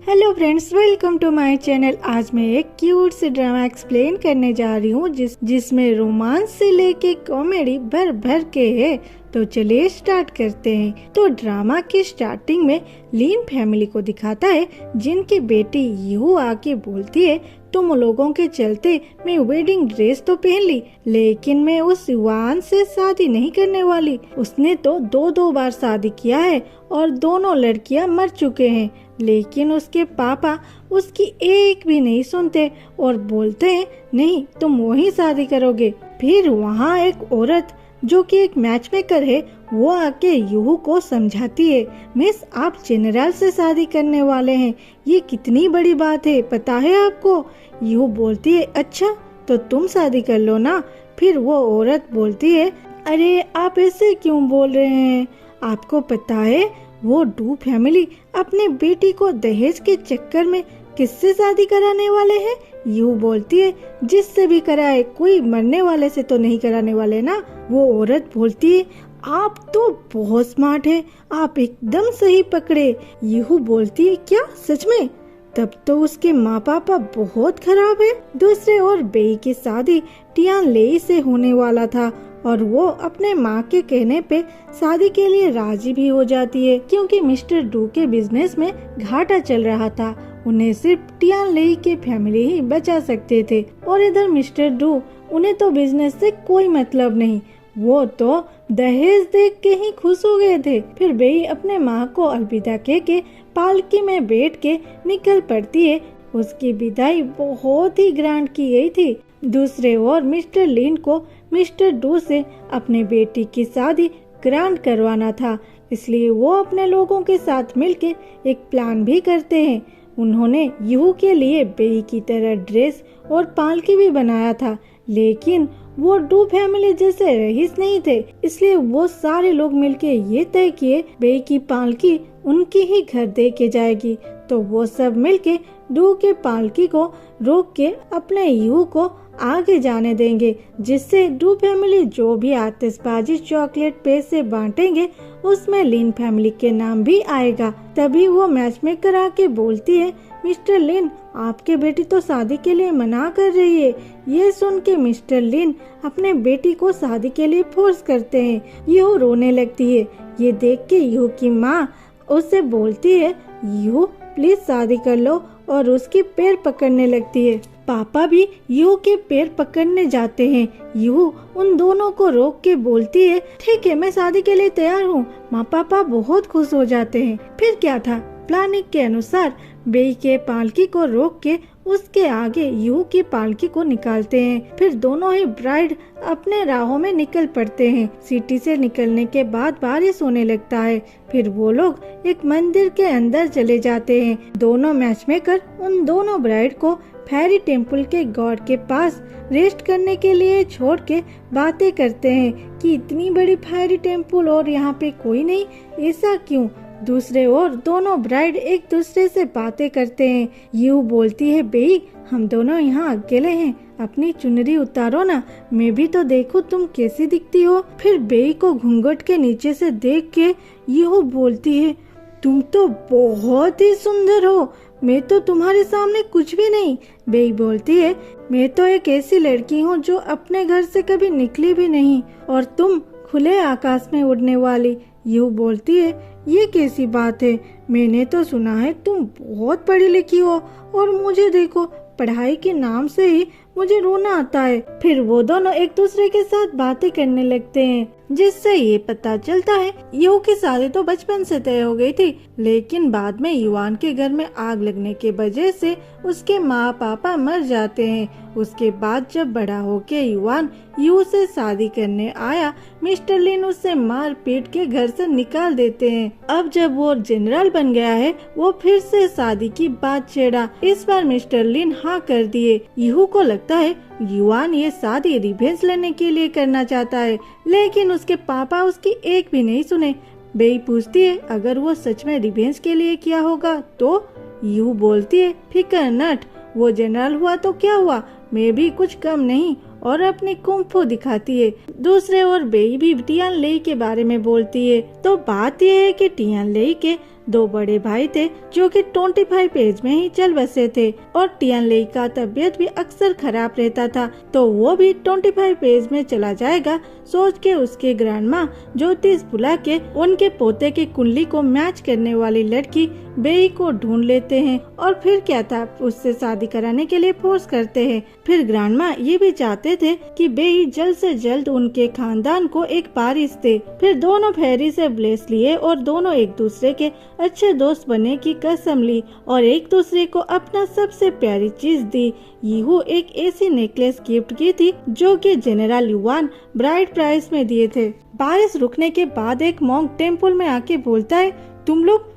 Hello friends, welcome to my channel. आज मैं एक क्यूट सी ड्रामा एक्सप्लेन करने जा रही हूँ जिसमें रोमांस से लेके कॉमेडी भर भर के है। तो चलिए स्टार्ट करते हैं। तो ड्रामा की स्टार्टिंग में लीन फैमिली को दिखाता है, जिनकी बेटी यू आके बोलती है, तुम लोगों के चलते मैं वेडिंग ड्रेस तो पहन ली, लेकिन मैं उस युवान से शादी नहीं करने वाली। उसने तो दो बार शादी किया है और दोनों लड़कियां मर चुके हैं, लेकिन उसके पापा उसकी एक भी नहीं सुनते और बोलते हैं नहीं, तुम वही शादी करोगे। फिर वहाँ एक औरत जो कि एक मैच मेकर है, वो आके यूहू को समझाती है, मिस आप जनरल से शादी करने वाले हैं, ये कितनी बड़ी बात है, पता है आपको। यूहू बोलती है, अच्छा तो तुम शादी कर लो ना। फिर वो औरत बोलती है, अरे आप ऐसे क्यों बोल रहे हैं, आपको पता है वो डू फैमिली अपने बेटी को दहेज के चक्कर में किससे शादी कराने वाले हैं। यूं बोलती है, जिससे भी कराए, कोई मरने वाले से तो नहीं कराने वाले ना। वो औरत बोलती है, आप तो बहुत स्मार्ट है, आप एकदम सही पकड़े। यूं बोलती है, क्या सच में? तब तो उसके माँ पापा बहुत खराब है। दूसरे ओर बेई की शादी टियान लेई से होने वाला था और वो अपने माँ के कहने पे शादी के लिए राजी भी हो जाती है, क्योंकि मिस्टर डू के बिजनेस में घाटा चल रहा था। उन्हें सिर्फ टियान लेई के फैमिली ही बचा सकते थे और इधर मिस्टर डू, उन्हें तो बिजनेस से कोई मतलब नहीं, वो तो दहेज देख के ही खुश हो गए थे। फिर बेई अपने माँ को अलविदा कह के पालकी में बैठ के निकल पड़ती है। उसकी विदाई बहुत ही ग्रैंड की गई थी। दूसरे ओर मिस्टर लिन को मिस्टर डू से अपने बेटी की शादी ग्रैंड करवाना था, इसलिए वो अपने लोगों के साथ मिलके एक प्लान भी करते हैं। उन्होंने यूहू के लिए बेई की तरह ड्रेस और पालकी भी बनाया था, लेकिन वो डू फैमिली जैसे रईस नहीं थे, इसलिए वो सारे लोग मिलके ये तय किए बेई की पालकी उनकी ही घर दे के जाएगी। तो वो सब मिलके डू के पालकी को रोक के अपने यूहू को आगे जाने देंगे, जिससे डू फैमिली जो भी आतिशबाजी चॉकलेट पैसे बांटेंगे उसमें लिन फैमिली के नाम भी आएगा। तभी वो मैच मेकर आके बोलती है, मिस्टर लिन आपके बेटी तो शादी के लिए मना कर रही है। ये सुन के मिस्टर लिन अपने बेटी को शादी के लिए फोर्स करते हैं। यूहू रोने लगती है। ये देख के यूहू की माँ उससे बोलती है, यूहू प्लीज शादी कर लो, और उसकी पैर पकड़ने लगती है। पापा भी यूहू के पैर पकड़ने जाते हैं। यूहू उन दोनों को रोक के बोलती है, ठीक है मैं शादी के लिए तैयार हूँ। माँ पापा बहुत खुश हो जाते हैं। फिर क्या था, प्लानिंग के अनुसार बेई के पालकी को रोक के उसके आगे यूहू की पालकी को निकालते हैं। फिर दोनों ही ब्राइड अपने राहों में निकल पड़ते हैं। सिटी से निकलने के बाद बारिश होने लगता है। फिर वो लोग एक मंदिर के अंदर चले जाते हैं। दोनों मैच मेकर उन दोनों ब्राइड को फेरी टेम्पल के गॉड के पास रेस्ट करने के लिए छोड़ के बातें करते हैं कि इतनी बड़ी फेरी टेम्पल और यहाँ पे कोई नहीं, ऐसा क्यों। दूसरे ओर दोनों ब्राइड एक दूसरे से बातें करते हैं। यूहू बोलती है, बेई हम दोनों यहाँ अकेले हैं, अपनी चुनरी उतारो ना, मैं भी तो देखूं तुम कैसी दिखती हो। फिर बेई को घूंघट के नीचे से देख के यूहू बोलती है, तुम तो बहुत ही सुंदर हो, मैं तो तुम्हारे सामने कुछ भी नहीं। बेई बोलती है, मैं तो एक ऐसी लड़की हूँ जो अपने घर से कभी निकली भी नहीं, और तुम खुले आकाश में उड़ने वाली। यूहू बोलती है, ये कैसी बात है, मैंने तो सुना है तुम बहुत पढ़ी लिखी हो, और मुझे देखो पढ़ाई के नाम से ही मुझे रोना आता है। फिर वो दोनों एक दूसरे के साथ बातें करने लगते हैं, जिससे ये पता चलता है यूहू की शादी तो बचपन से तय हो गई थी, लेकिन बाद में युवान के घर में आग लगने के वजह से उसके माँ पापा मर जाते हैं। उसके बाद जब बड़ा होके युवान यूहू से शादी करने आया, मिस्टर लिन उससे मार पीट के घर से निकाल देते हैं। अब जब वो जनरल बन गया है, वो फिर से शादी की बात छेड़ा। इस बार मिस्टर लिन हाँ कर दिए। यूहू को लगता है युवान ये शादी रिवेंज लेने के लिए करना चाहता है, लेकिन उसके पापा उसकी एक भी नहीं सुने। बेई पूछती है, अगर वो सच में रिवेंज के लिए किया होगा तो। यूहू बोलती है, फिकर नट, वो जनरल हुआ तो क्या हुआ, मैं भी कुछ कम नहीं, और अपनी कुंफू दिखाती है। दूसरे ओर बेई भी टियान लेई के बारे में बोलती है। तो बात यह है कि टियान लेई के दो बड़े भाई थे जो कि 25 पेज में ही चल बसे थे और टियान लेई का तबीयत भी अक्सर खराब रहता था, तो वो भी 25 पेज में चला जाएगा सोच के उसके ग्रैंडमा ज्योतिष बुला के उनके पोते की कुंडली को मैच करने वाली लड़की बेई को ढूंढ लेते हैं और फिर क्या था, उससे शादी कराने के लिए फोर्स करते हैं। फिर ग्रैंडमा ये भी चाहते थे कि बेई जल्द से जल्द उनके खानदान को एक वारिस दे। फिर दोनों फेरी से ब्लेस लिए और दोनों एक दूसरे के अच्छे दोस्त बनने की कसम ली और एक दूसरे को अपना सबसे प्यारी चीज दी। यीहू एक ऐसी नेकलेस गिफ्ट की थी जो कि जनरल युवान ब्राइड प्राइस में दिए थे। बारिश रुकने के बाद एक मॉन्क टेम्पल में आके बोलता है, तुम लोग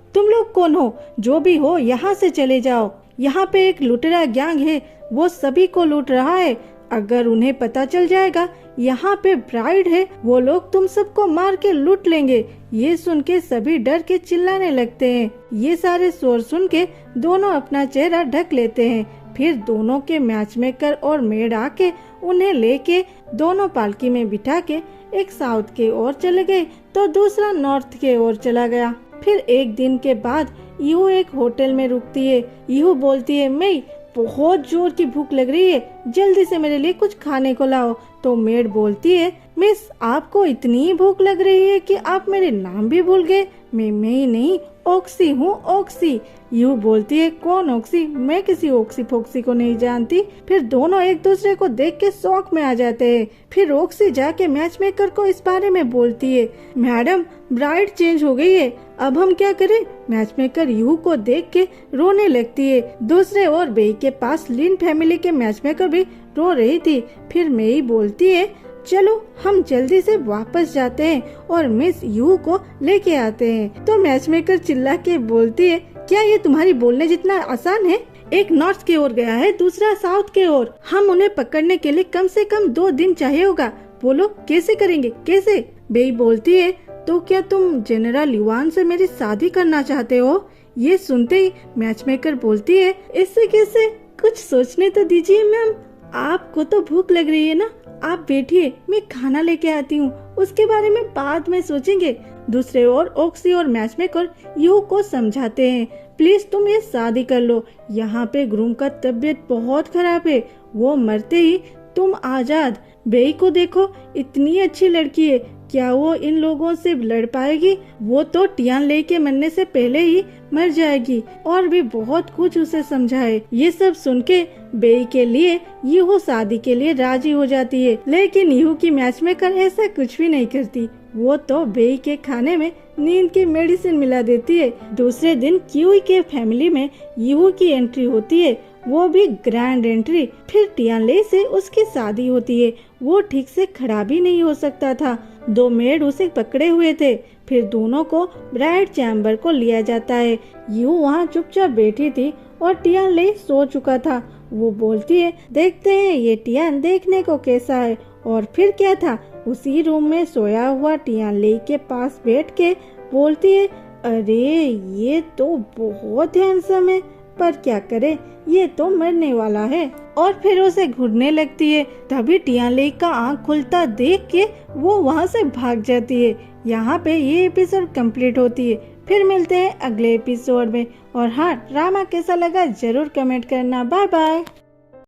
कौन हो? जो भी हो यहाँ से चले जाओ। यहाँ पे एक लुटेरा गैंग है, वो सभी को लूट रहा है। अगर उन्हें पता चल जाएगा यहाँ पे ब्राइड है, वो लोग तुम सबको मार के लूट लेंगे। ये सुन के सभी डर के चिल्लाने लगते हैं। ये सारे शोर सुन के दोनों अपना चेहरा ढक लेते हैं। फिर दोनों के मैच मेकर और मेड आके उन्हें लेके दोनों पालकी में बिठा के एक साउथ के ओर चले गए तो दूसरा नॉर्थ के ओर चला गया। फिर एक दिन के बाद यू एक होटल में रुकती है। यू बोलती है, मैं बहुत जोर की भूख लग रही है, जल्दी से मेरे लिए कुछ खाने को लाओ। तो मेड बोलती है, मिस आपको इतनी भूख लग रही है कि आप मेरे नाम भी भूल गए। मैं नहीं, ऑक्सी हूँ, ऑक्सी। यू बोलती है, कौन ऑक्सी? मैं किसी ऑक्सी फोक्सी को नहीं जानती। फिर दोनों एक दूसरे को देख के शौक में आ जाते हैं। फिर ऑक्सी जाके मैच मेकर को इस बारे में बोलती है, मैडम ब्राइड चेंज हो गई है, अब हम क्या करें? मैच मेकर यू को देख के रोने लगती है। दूसरे ओर बेई के पास लिन फैमिली के मैच मेकर भी रो रही थी। फिर मेई बोलती है, चलो हम जल्दी से वापस जाते हैं और मिस यू को लेके आते हैं। तो मैच मेकर चिल्ला के बोलती है, क्या ये तुम्हारी बोलने जितना आसान है? एक नॉर्थ की ओर गया है, दूसरा साउथ के ओर। हम उन्हें पकड़ने के लिए कम से कम 2 दिन चाहिए होगा। बोलो कैसे करेंगे, कैसे? बेई बोलती है, तो क्या तुम जनरल युवान से मेरी शादी करना चाहते हो? ये सुनते ही मैच मेकर बोलती है, इससे कैसे? कुछ सोचने तो दीजिए मैम, आपको तो भूख लग रही है ना, आप बैठिए, मैं खाना लेके आती हूँ, उसके बारे में बाद में सोचेंगे। दूसरे ओर ऑक्सी और मैच मेकर यू को समझाते हैं, प्लीज तुम ये शादी कर लो, यहाँ पे ग्रूम का तबीयत बहुत खराब है, वो मरते ही तुम आजाद। बेई को देखो, इतनी अच्छी लड़की है, क्या वो इन लोगों से लड़ पाएगी? वो तो टियान लेई के मरने से पहले ही मर जाएगी। और भी बहुत कुछ उसे समझाए। ये सब सुन के बेई के लिए यू शादी के लिए राजी हो जाती है, लेकिन यू की मैच मेकर ऐसा कुछ भी नहीं करती। वो तो बेई के खाने में नींद की मेडिसिन मिला देती है। दूसरे दिन क्यूई के फैमिली में यू की एंट्री होती है, वो भी ग्रैंड एंट्री। फिर टियान लेई से उसकी शादी होती है। वो ठीक से खड़ा भी नहीं हो सकता था, 2 मेड उसे पकड़े हुए थे। फिर दोनों को ब्राइड चैम्बर को लिया जाता है। यू वहाँ चुपचाप बैठी थी और टियान लेई सो चुका था। वो बोलती है, देखते हैं ये टियान देखने को कैसा है। और फिर क्या था, उसी रूम में सोया हुआ टियान लेई के पास बैठ के बोलती है, अरे ये तो बहुत हैंडसम है, पर क्या करे, ये तो मरने वाला है। और फिर उसे घुटने लगती है। तभी टियान लेई का आँख खुलता देख के वो वहाँ से भाग जाती है। यहाँ पे ये एपिसोड कंप्लीट होती है। फिर मिलते हैं अगले एपिसोड में। और हाँ, ड्रामा कैसा लगा जरूर कमेंट करना। Bye bye.